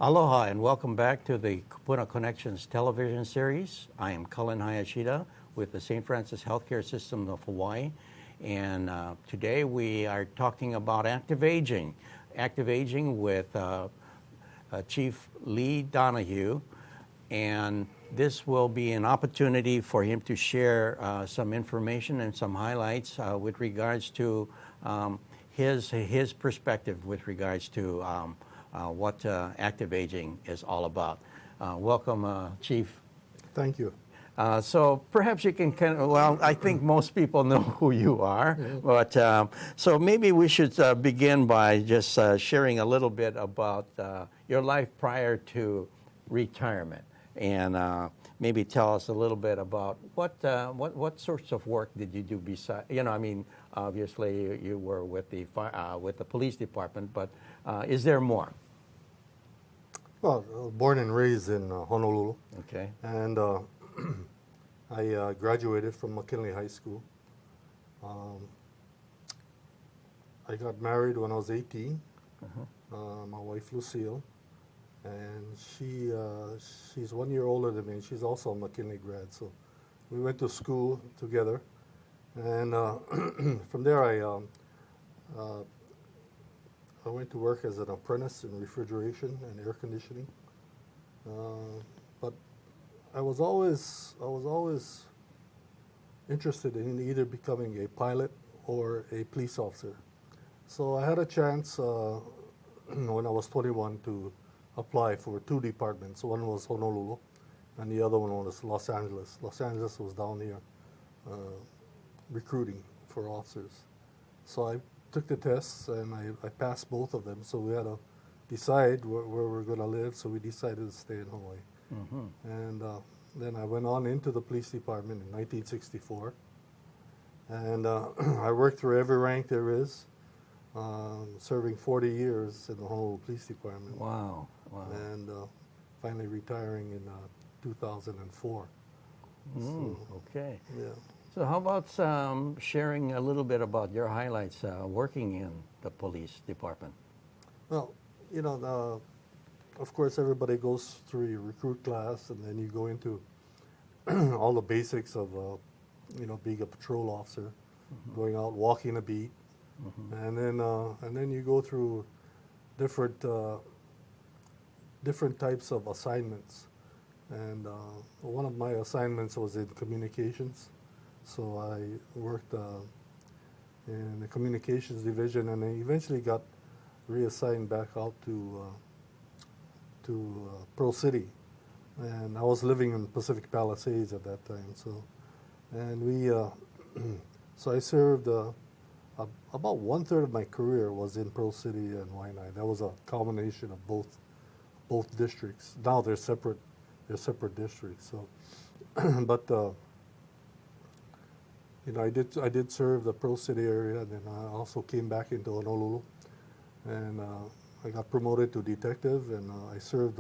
Aloha and welcome back to the Kupuna Connections television series. I am Cullen Hayashida with the St. Francis Healthcare System of Hawaii, and today we are talking about active aging. Active aging with Chief Lee Danahue, and this will be an opportunity for him to share some information and some highlights with regards to his perspective with regards to what active aging is all about. Welcome, Chief. Thank you. So perhaps you can I think most people know who you are, but so maybe we should begin by just sharing a little bit about your life prior to retirement, and maybe tell us a little bit about what sorts of work did you do besides, obviously you were with the police department, but is there more? Well, born and raised in Honolulu. Okay. And I graduated from McKinley High School. I got married when I was 18. My wife, Lucille. And she's 1 year older than me. She's also a McKinley grad. So we went to school together. And from there, I went to work as an apprentice in refrigeration and air conditioning. But I was always interested in either becoming a pilot or a police officer. So I had a chance when I was 21 to apply for two departments. One was Honolulu, and the other one was Los Angeles. Los Angeles was down here recruiting for officers. So I took the tests, and I passed both of them. So we had to decide where we're going to live, so we decided to stay in Hawaii. And then I went on into the police department in 1964. And I worked through every rank there is, serving 40 years in the Honolulu Police Department. Wow. And finally retiring in 2004. Okay. Yeah. So how about sharing a little bit about your highlights working in the police department? Well, of course, everybody goes through your recruit class, and then you go into all the basics of, being a patrol officer, going out, walking a beat, and then you go through different types of assignments. And one of my assignments was in communications. So I worked in the communications division, and I eventually got reassigned back out to Pearl City, and I was living in Pacific Palisades at that time. So, and so I served about 1/3 of my career was in Pearl City and Waianae. That was a combination of both districts. Now they're separate districts. So, but. I did serve the Pearl City area, and then I also came back into Honolulu, and I got promoted to detective, and I served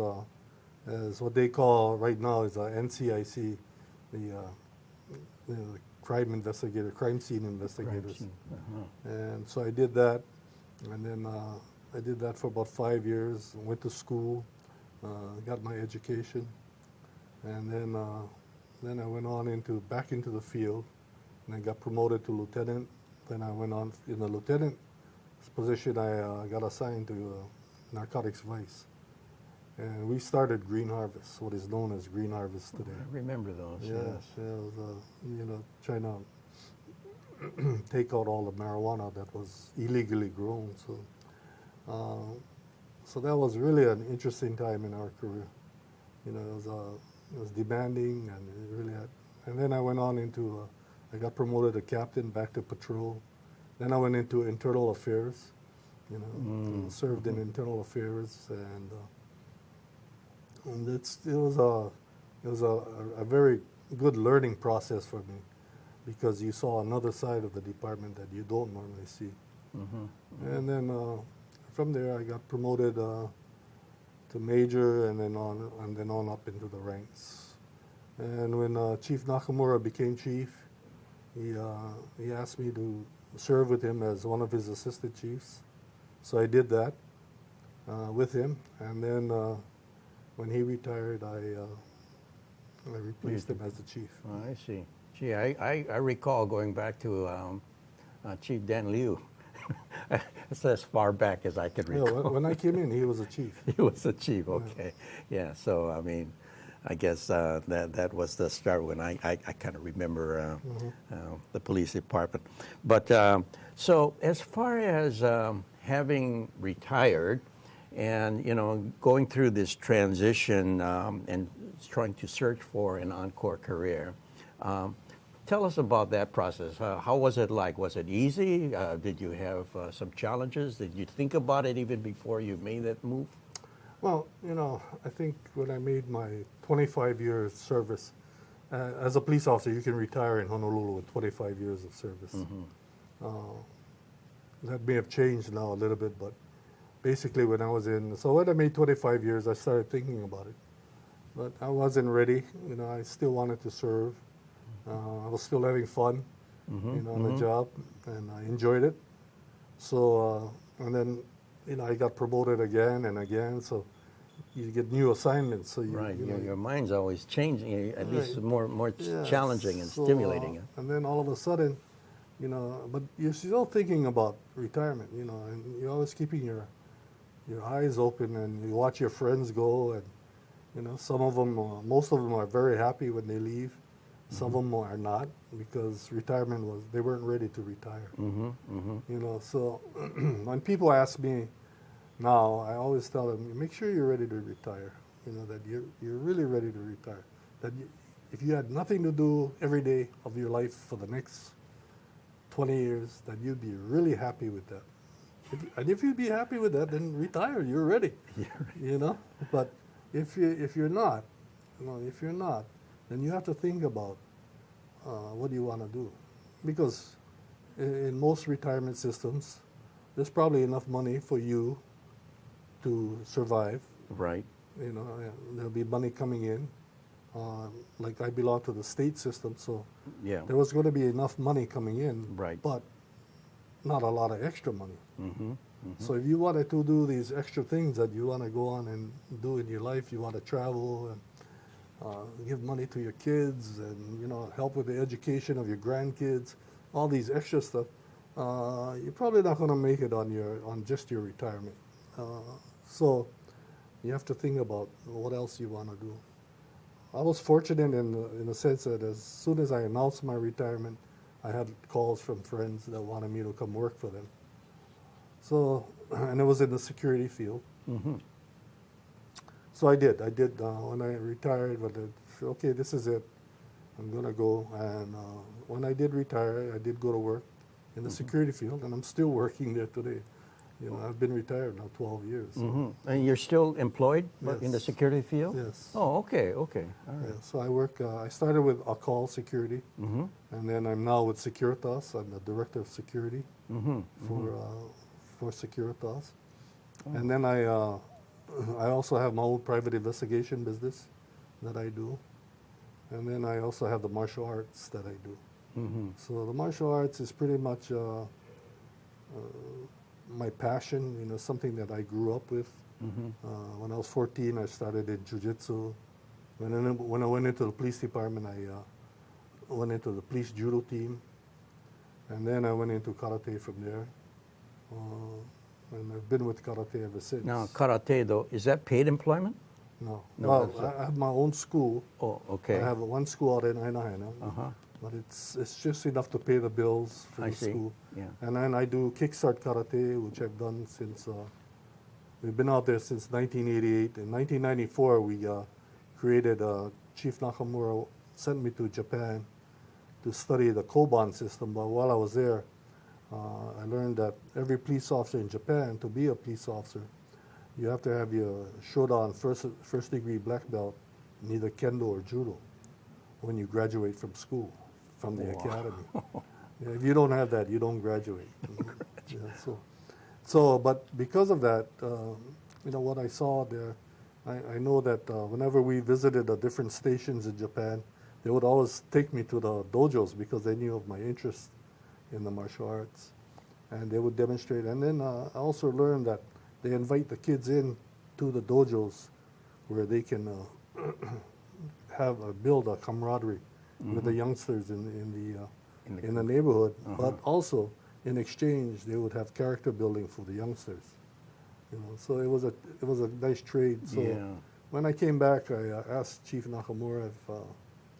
as what they call right now is a NCIC, the crime scene investigators. And so I did that, and then I did that for about 5 years. Went to school, got my education, and then I went on back into the field. And I got promoted to lieutenant. Then I went on in the lieutenant position. I got assigned to narcotics vice, and we started Green Harvest, what is known as Green Harvest today. I remember those. Yes. It was, trying to take out all the marijuana that was illegally grown. So that was really an interesting time in our career. It was demanding, and it really had. And then I went on into. I got promoted to captain, back to patrol. Then I went into internal affairs, served in internal affairs, and it was a very good learning process for me, because you saw another side of the department that you don't normally see. And then from there I got promoted to major, and then on up into the ranks. And when Chief Nakamura became chief, he asked me to serve with him as one of his assistant chiefs. So I did that with him. And then when he retired, I replaced him as the chief. Oh, I see. Gee, I recall going back to Chief Danahue. It's as far back as I could Yeah, recall. when I came in, he was a chief. He was the chief, okay. Yeah, so I mean, I guess that was the start when I kind of remember the police department. But so as far as having retired and, going through this transition and trying to search for an encore career, tell us about that process. How was it like? Was it easy? Did you have some challenges? Did you think about it even before you made that move? Well, I think when I made my 25 years service, as a police officer, you can retire in Honolulu with 25 years of service. That may have changed now a little bit, but basically when I made 25 years, I started thinking about it. But I wasn't ready. I still wanted to serve. I was still having fun, on the job, and I enjoyed it. So, and then, I got promoted again and again. So, you get new assignments. So Right, your mind's always changing, at least more yeah, challenging and so, stimulating. And then all of a sudden, but you're still thinking about retirement, and you're always keeping your eyes open, and you watch your friends go, and some of them, most of them are very happy when they leave. Some of them are not, because they weren't ready to retire. So when people ask me now, I always tell them, make sure you're ready to retire. That you're really ready to retire. That if you had nothing to do every day of your life for the next 20 years, that you'd be really happy with that. And if you'd be happy with that, then retire. You're ready. But if you're not, then you have to think about what do you want to do, because in most retirement systems, there's probably enough money for you to survive. Right. There'll be money coming in. Like I belong to the state system, so Yeah. there was going to be enough money coming in, Right. but not a lot of extra money. So if you wanted to do these extra things that you want to go on and do in your life, you want to travel and give money to your kids and help with the education of your grandkids, all these extra stuff, you're probably not going to make it on just your retirement. So you have to think about what else you want to do. I was fortunate in the sense that as soon as I announced my retirement, I had calls from friends that wanted me to come work for them. So, and it was in the security field. So I did. When I retired, okay, this is it. I'm going to go. And when I did retire, I did go to work in the security field, and I'm still working there today. I've been retired now 12 years. So. And you're still employed in the Yes. security field? Yes. Oh, okay. All right. Yeah, so I work, I started with call security, and then I'm now with Securitas. I'm the director of security for Securitas. And then I also have my own private investigation business that I do. And then I also have the martial arts that I do. So the martial arts is pretty much my passion, something that I grew up with. When I was 14, I started in jiu-jitsu. When I went into the police department, I went into the police judo team. And then I went into karate from there. And I've been with karate ever since. Now, karate, though, is that paid employment? No. No, Well, that's I have my own school. Oh, okay. I have one school out in Danahue, but it's just enough to pay the bills for I the see. school. Yeah. And then I do kickstart karate, which I've done since we've been out there since 1988. In 1994, we created. Chief Nakamura sent me to Japan to study the Koban system. But while I was there, I learned that every police officer in Japan, to be a police officer, you have to have your Shodan first degree black belt in either Kendo or Judo when you graduate from school, from the academy. Yeah, if you don't have that, you don't graduate. Yeah, but because of that, what I saw there, I know that whenever we visited the different stations in Japan, they would always take me to the dojos because they knew of my interest in the martial arts, and they would demonstrate. And then I also learned that they invite the kids in to the dojos where they can build a camaraderie with the youngsters in the neighborhood, but also in exchange they would have character building for the youngsters. So it was a nice trade. So Yeah. when I came back, I asked Chief Nakamura if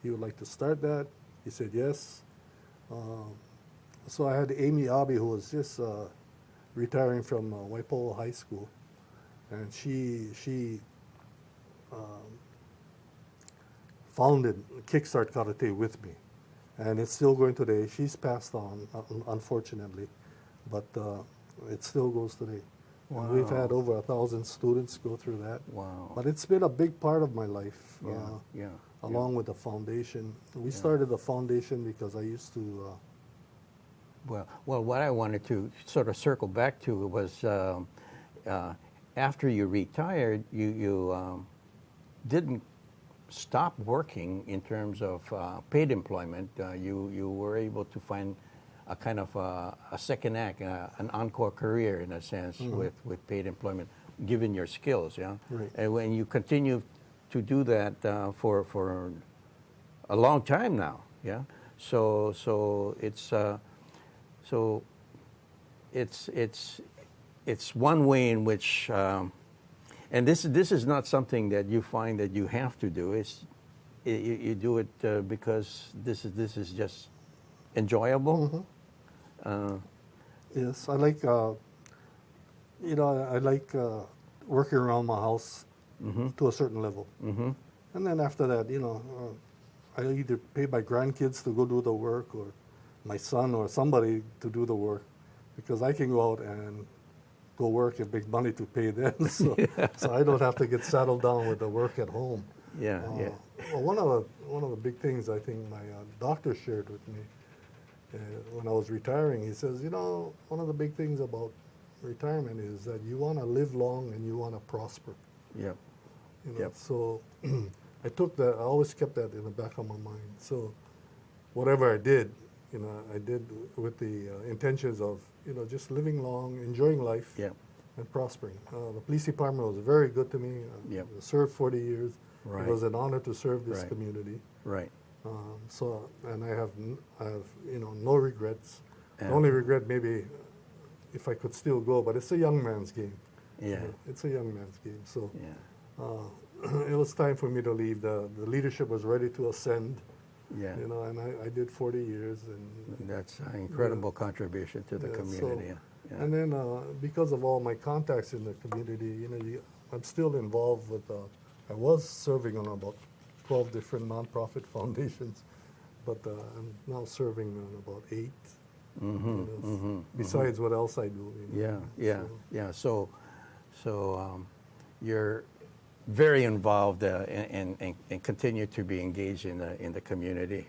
he would like to start that. He said yes. So I had Amy Abe, who was just retiring from Waipoa High School, and she founded Kickstart Karate with me, and it's still going today. She's passed on, unfortunately, but it still goes today. And we've had over 1,000 students go through that. Wow. But it's been a big part of my life, Yeah. along with the foundation. We started the foundation because I used to. Well, what I wanted to sort of circle back to was after you retired, you didn't stop working in terms of paid employment. You were able to find a kind of a second act, an encore career in a sense with paid employment, given your skills. Yeah. Right. And when you continue to do that for a long time now. Yeah. So it's one way in which, and this is not something that you find that you have to do. You do it because this is just enjoyable. Yes, I like. I like working around my house to a certain level, and then after that, I either pay my grandkids to go do the work, or my son or somebody to do the work, because I can go out and go work and make money to pay them, so I don't have to get saddled down with the work at home. Yeah. Well, one of the big things I think my doctor shared with me when I was retiring, he says, one of the big things about retirement is that you want to live long and you want to prosper. Yep. So I took that. I always kept that in the back of my mind. So whatever I did, I did with the intentions of, just living long, enjoying life, Yep. and prospering. The police department was very good to me. Yep. I served 40 years. Right. It was an honor to serve this Right. community. Right. And I have no regrets. Yeah. The only regret maybe if I could still go, but it's a young man's game. Yeah. It's a young man's game. So Yeah. it was time for me to leave. The leadership was ready to ascend. Yeah. And I did 40 years, and That's an incredible contribution to the community. So, and then because of all my contacts in the community, I'm still involved with. I was serving on about 12 different nonprofit foundations, but I'm now serving on about 8. Besides what else I do. So you're very involved and continue to be engaged in the community.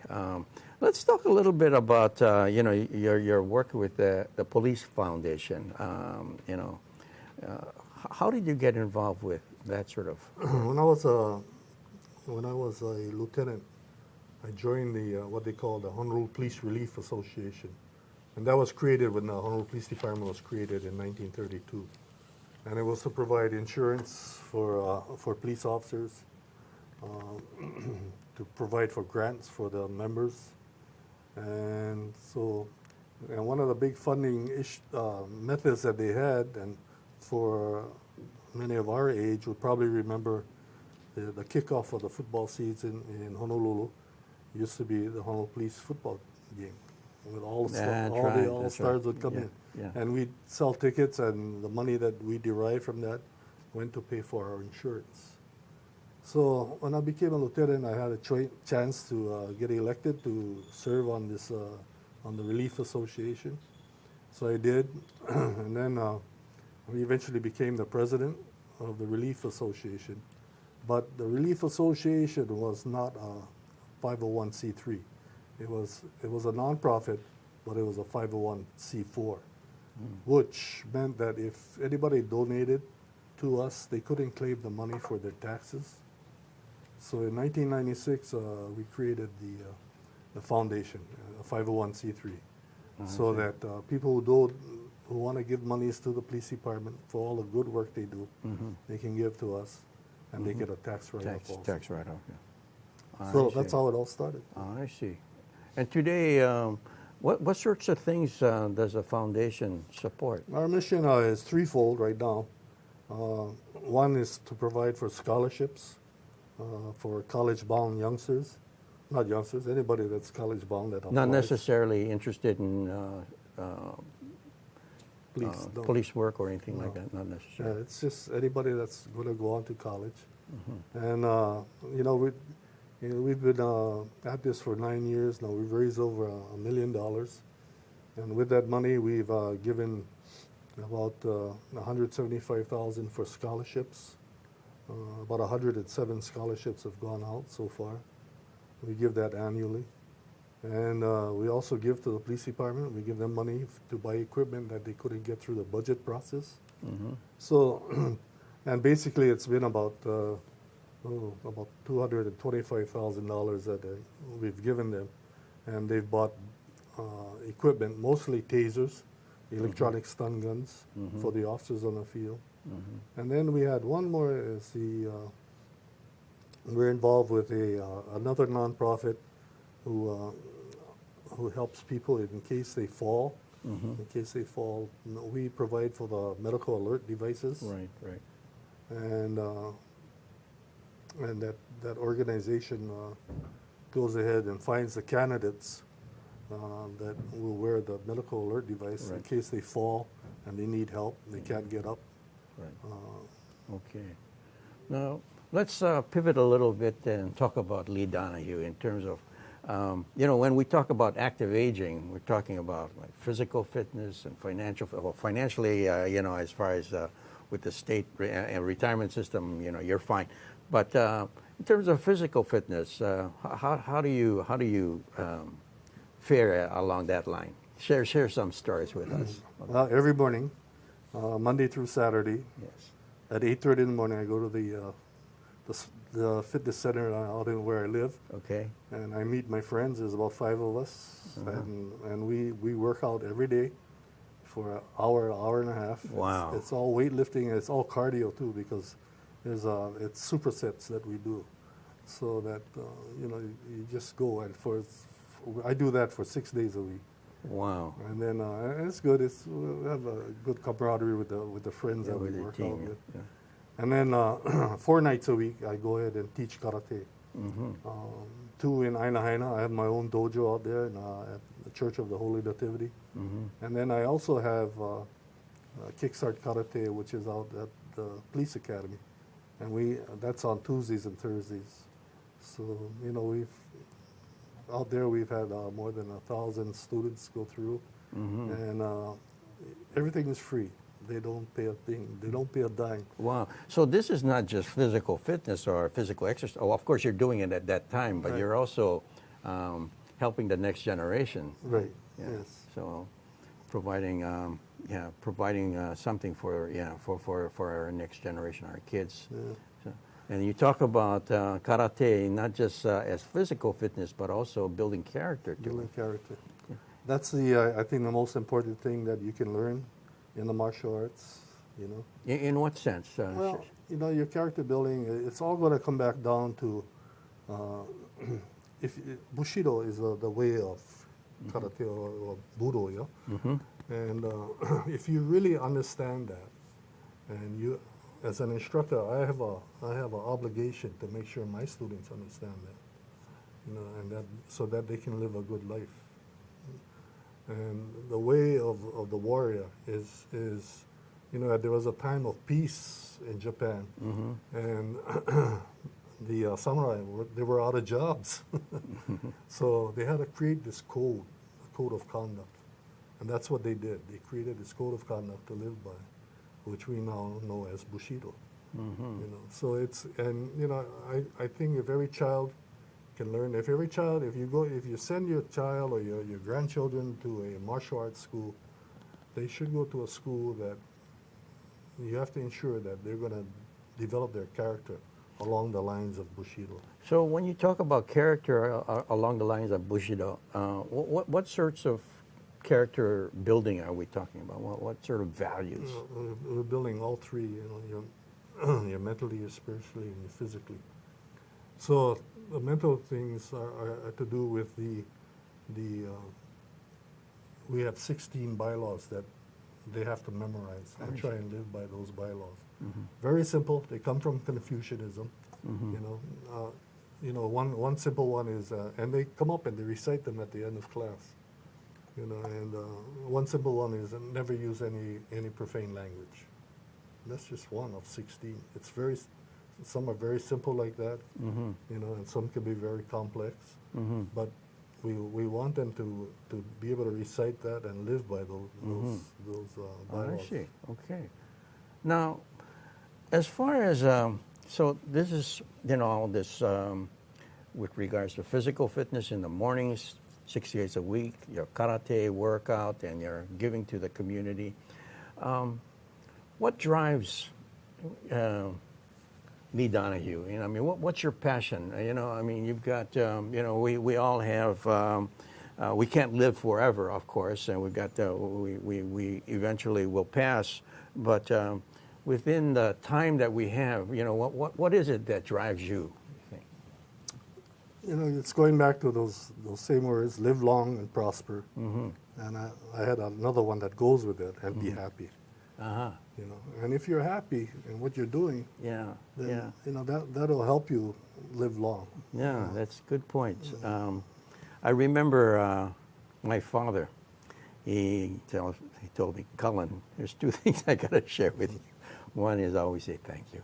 Let's talk a little bit about your work with the Police Foundation. How did you get involved with that sort of? When I was a lieutenant, I joined what they call the Honolulu Police Relief Association, and that was created when the Honolulu Police Department was created in 1932. And it was to provide insurance for police officers, to provide for grants for the members, and one of the big funding methods that they had, and for many of our age would probably remember the kickoff of the football season in Honolulu used to be the Honolulu Police football game, with all the all-stars would come in. Yeah. And we'd sell tickets, and the money that we derived from that went to pay for our insurance. So when I became a lieutenant, I had a chance to get elected to serve on the Relief Association. So I did, and then we eventually became the president of the Relief Association. But the Relief Association was not a 501c3. It was a nonprofit, but it was a 501c4. Which meant that if anybody donated to us, they couldn't claim the money for their taxes. So in 1996, we created the foundation, a 501c3, so that people who want to give monies to the police department for all the good work they do, they can give to us. and they get a tax write-off also. Tax write-off. Yeah. So I that's see. how it all started. I see. And today, what sorts of things does the foundation support? Our mission is threefold right now. One is to provide for scholarships for college-bound youngsters. Not youngsters, anybody that's college-bound that applies. Not necessarily interested in Please don't. police work or anything like No. that. Not Yeah, necessarily. it's just anybody that's going to go on to college. Mm-hmm. And, we've been at this for 9 years now. We've raised over $1 million. And with that money, we've given about $175,000 for scholarships. About 107 scholarships have gone out so far. We give that annually. And we also give to the police department. We give them money to buy equipment that they couldn't get through the budget process. Mm-hmm. So, and basically it's been about $225,000 that we've given them. And they've bought equipment, mostly tasers, electronic stun guns for the officers on the field. Mm-hmm. And then we had one more is we're involved with another nonprofit who helps people in case they fall. Mm-hmm. In case they fall, we provide for the medical alert devices. Right, right. And that organization goes ahead and finds the candidates that will wear the medical alert device in Right. case they fall and they need help, they can't get up. Right. Okay. Now, let's pivot a little bit and talk about Lee Danahue in terms of, when we talk about active aging, we're talking about like physical fitness and financially, as far as with the state retirement system, you're fine. But in terms of physical fitness, how do you fare along that line? Share some stories with us. Every morning, Monday through Saturday, Yes. at 8:30 in the morning, I go to the fitness center out in where I live, Okay. and I meet my friends. There's about 5 of us, and we work out every day for an hour and a half. Wow. It's all weightlifting, and it's all cardio too, because it's supersets that we do, so that you just go and I do that for 6 days a week. Wow. And then it's good. We have a good camaraderie with the friends that we with the work team, out with. yeah. And then 4 nights a week, I go ahead and teach karate. Mm-hmm. 2 in Ainahaina. I have my own dojo out there at the Church of the Holy Nativity. Mm-hmm. And then I also have Kickstart Karate, which is out at the Police Academy. And that's on Tuesdays and Thursdays. So, out there we've had more than 1,000 students go through. Mm-hmm. And everything is free. They don't pay a thing. They don't pay a dime. Wow. So this is not just physical fitness or physical exercise. Oh, of course, you're doing it at that time, but Right. you're also helping the next generation. Right. Yeah. Yes. So providing something for our next generation, our kids. Yeah. So, and you talk about karate not just as physical fitness, but also building character too. Building character. That's I think the most important thing that you can learn in the martial arts. In what sense? Well, your character building. It's all going to come back down to Bushido is the way of karate or Budo, Mm-hmm. And if you really understand that, and you, as an instructor, I have an obligation to make sure my students understand that, and that so that they can live a good life. And the way of the warrior is there was a time of peace in Japan, and the samurai they were out of jobs, so they had to create this code of conduct. And that's what they did. They created this code of conduct to live by, which we now know as Bushido. Mm-hmm. So I think if every child can learn, if you send your child or your grandchildren to a martial arts school, they should go to a school that you have to ensure that they're going to develop their character along the lines of Bushido. So when you talk about character along the lines of Bushido, what sorts of character building are we talking about? What sort of values? We're building all three. you're mentally, you're spiritually, and you're physically. So the mental things are to do with we have 16 bylaws that they have to memorize and try and live by those bylaws. Very simple. They come from Confucianism. One simple one is, and they come up and they recite them at the end of class. And one simple one is never use any profane language. That's just one of 16. Some are very simple like that, and some can be very complex. But we want them to be able to recite that and live by those bylaws. I see. Okay. Now, as far as so this is all this with regards to physical fitness in the mornings, 6 days a week, your karate workout, and your giving to the community. What drives Lee Danahue? I mean, what's your passion? I mean, you've got, we all have. We can't live forever, of course, and we've got. We eventually will pass, but within the time that we have, what is it that drives you? It's going back to those same words: live long and prosper. And I had another one that goes with it, and be happy. And if you're happy in what you're doing, then that'll help you live long. Yeah, that's a good point. I remember my father. He told me, Cullen, there's two things I got to share with you. One is always say thank you.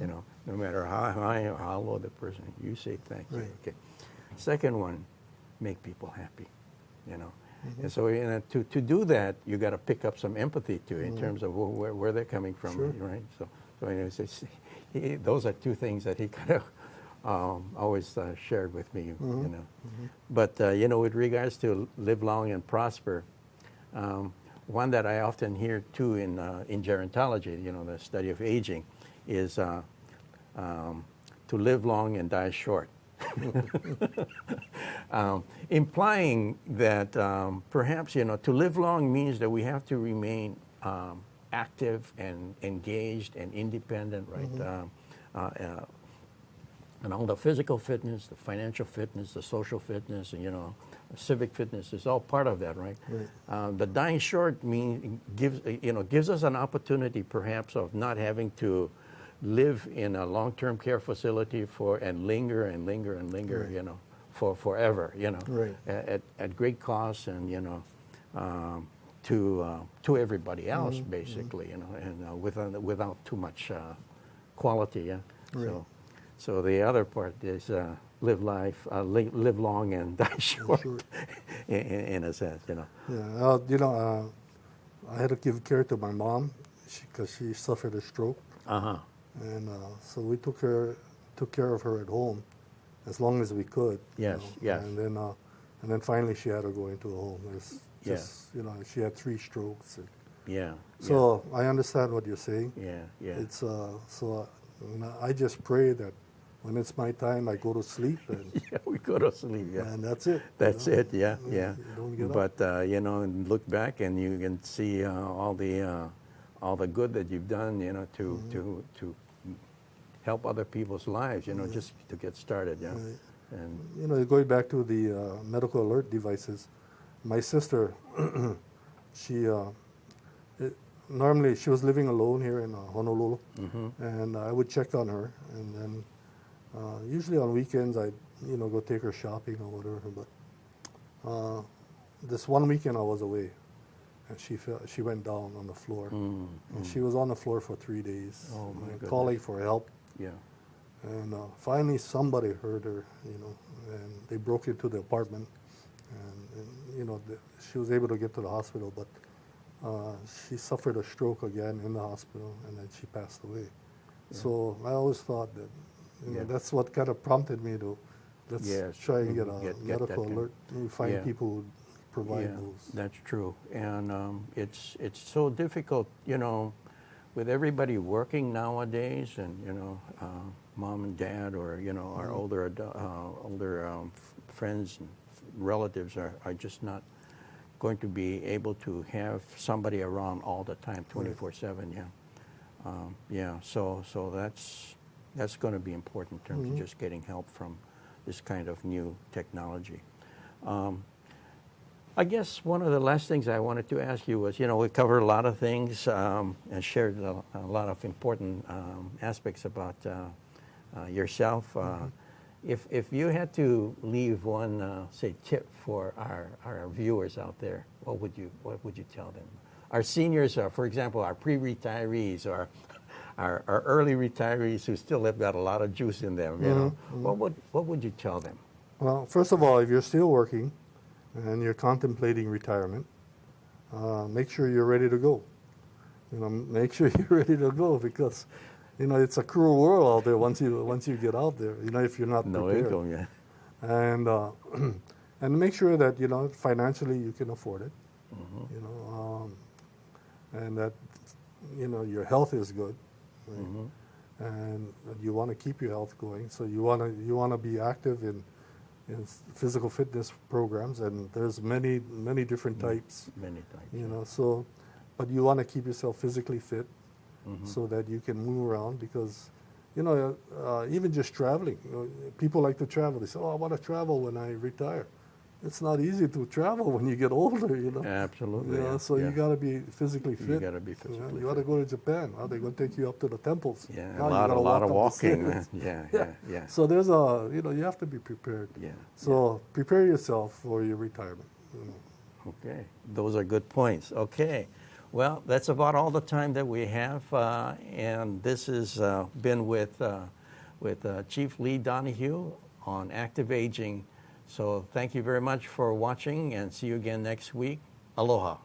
No matter how high or how low the person, you say thank you. Right. Okay. Second one, make people happy. And so to do that, you got to pick up some empathy too, in terms of where they're coming from, Sure. right? So those are two things that he kind of always shared with me. But with regards to live long and prosper, one that I often hear too in gerontology, the study of aging, is to live long and die short. Implying that perhaps to live long means that we have to remain active and engaged and independent, right? And all the physical fitness, the financial fitness, the social fitness, and civic fitness is all part of that, right? The dying short gives us an opportunity, perhaps, of not having to live in a long-term care facility and linger and linger and linger, for forever, at great cost, and to everybody else, basically, and without too much quality, Right. So the other part is live live long and die short, in a sense, Yeah, I had to give care to my mom because she suffered a stroke. And so we took care of her at home as long as we could. Yes, yes. And then finally she had to go into a home. She had 3 strokes. So I understand what you're saying. It's I just pray that when it's my time, I go to sleep. And we go to sleep. And that's it. That's it. Yeah. You don't get But and look back, and you can see all the good that you've done, to help other people's lives, just to get started, And going back to the medical alert devices, my sister, normally she was living alone here in Honolulu, and I would check on her, and then usually on weekends I'd go take her shopping or whatever. But this one weekend I was away, and she went down on the floor, and she was on the floor for 3 days, calling for help. And finally somebody heard her, and they broke into the apartment, and she was able to get to the hospital, but she suffered a stroke again in the hospital, and then she passed away. So I always thought that that's what kind of prompted me to try and get a medical alert. We find people who provide those. That's true, and it's so difficult, with everybody working nowadays, and mom and dad, or our older friends and relatives are just not going to be able to have somebody around all the time, 24/7. Yeah, so that's going to be important in terms of just getting help from this kind of new technology. I guess one of the last things I wanted to ask you was, we covered a lot of things and shared a lot of important aspects about yourself. If you had to leave one, say, tip for our viewers out there, what would you tell them? Our seniors, for example, our pre-retirees, or our early retirees who still have got a lot of juice in them, what would you tell them? Well, first of all, if you're still working and you're contemplating retirement, make sure you're ready to go. Make sure you're ready to go, because it's a cruel world out there once you get out there. If you're not No prepared. income, yeah. And and make sure that financially you can afford it. And that your health is good, right? And you want to keep your health going. So you want to be active in physical fitness programs, and there's many different types. Many types. But you want to keep yourself physically fit so that you can move around, because even just traveling, people like to travel. They say, "Oh, I want to travel when I retire." It's not easy to travel when you get older, Absolutely. So you got to be physically fit. You got to be physically fit. You want to go to Japan. They're going to take you up to the temples. Yeah, Now a lot of walk up the walking. stairs. Yeah. So there's you have to be prepared. Yeah. So prepare yourself for your retirement. Okay, those are good points. Okay, well, that's about all the time that we have, and this has been with Chief Lee Danahue on active aging. So thank you very much for watching, and see you again next week. Aloha.